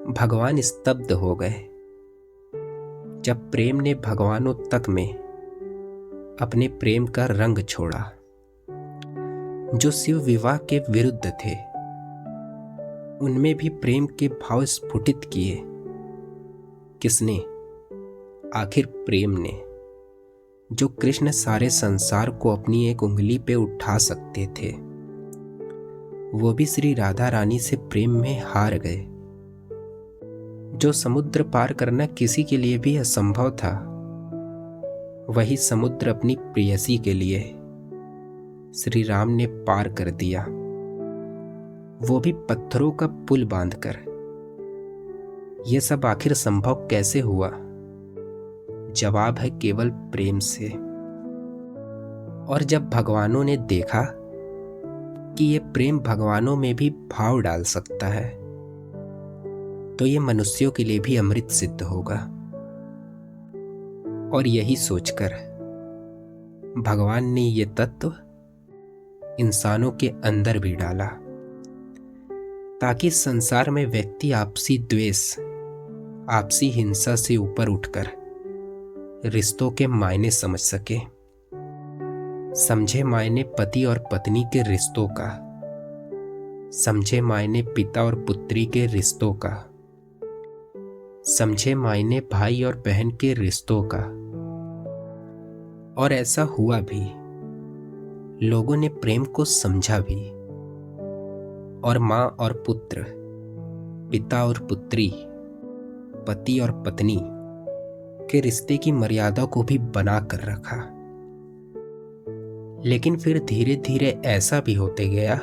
भगवान स्तब्ध हो गए जब प्रेम ने भगवानों तक में अपने प्रेम का रंग छोड़ा। जो शिव विवाह के विरुद्ध थे उनमें भी प्रेम के भाव स्फुटित किए। किसने? आखिर प्रेम ने। जो कृष्ण सारे संसार को अपनी एक उंगली पे उठा सकते थे, वो भी श्री राधा रानी से प्रेम में हार गए। जो समुद्र पार करना किसी के लिए भी असंभव था, वही समुद्र अपनी प्रेयसी के लिए श्री राम ने पार कर दिया, वो भी पत्थरों का पुल बांधकर। ये सब आखिर संभव कैसे हुआ? जवाब है केवल प्रेम से। और जब भगवानों ने देखा कि ये प्रेम भगवानों में भी भाव डाल सकता है, तो ये मनुष्यों के लिए भी अमृत सिद्ध होगा। और यही सोचकर भगवान ने ये तत्व इंसानों के अंदर भी डाला, ताकि संसार में व्यक्ति आपसी द्वेष, आपसी हिंसा से ऊपर उठकर रिश्तों के मायने समझ सके। समझे मायने पति और पत्नी के रिश्तों का, समझे मायने पिता और पुत्री के रिश्तों का, समझे मायने भाई और बहन के रिश्तों का। और ऐसा हुआ भी, लोगों ने प्रेम को समझा भी, और माँ और पुत्र, पिता और पुत्री, पति और पत्नी के रिश्ते की मर्यादा को भी बना कर रखा। लेकिन फिर धीरे धीरे ऐसा भी होते गया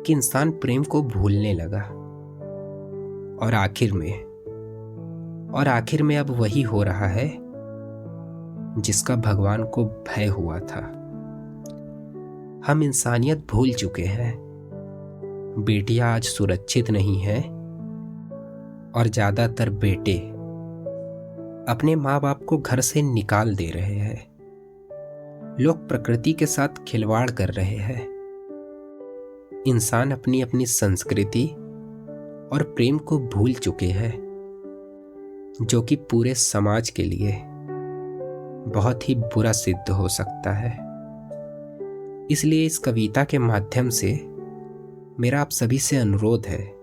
कि इंसान प्रेम को भूलने लगा। और आखिर में अब वही हो रहा है जिसका भगवान को भय हुआ था। हम इंसानियत भूल चुके हैं। बेटियां आज सुरक्षित नहीं हैं और ज्यादातर बेटे अपने माँ बाप को घर से निकाल दे रहे हैं। लोग प्रकृति के साथ खिलवाड़ कर रहे हैं। इंसान अपनी अपनी संस्कृति और प्रेम को भूल चुके हैं, जो कि पूरे समाज के लिए बहुत ही बुरा सिद्ध हो सकता है। इसलिए इस कविता के माध्यम से मेरा आप सभी से अनुरोध है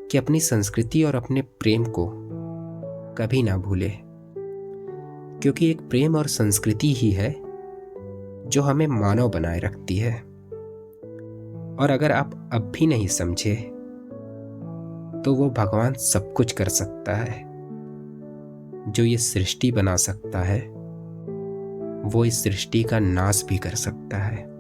कि अपनी संस्कृति और अपने प्रेम को कभी ना भूले, क्योंकि एक प्रेम और संस्कृति ही है जो हमें मानव बनाए रखती है। और अगर आप अब भी नहीं समझे, तो वो भगवान सब कुछ कर सकता है। जो ये सृष्टि बना सकता है, वो इस सृष्टि का नाश भी कर सकता है।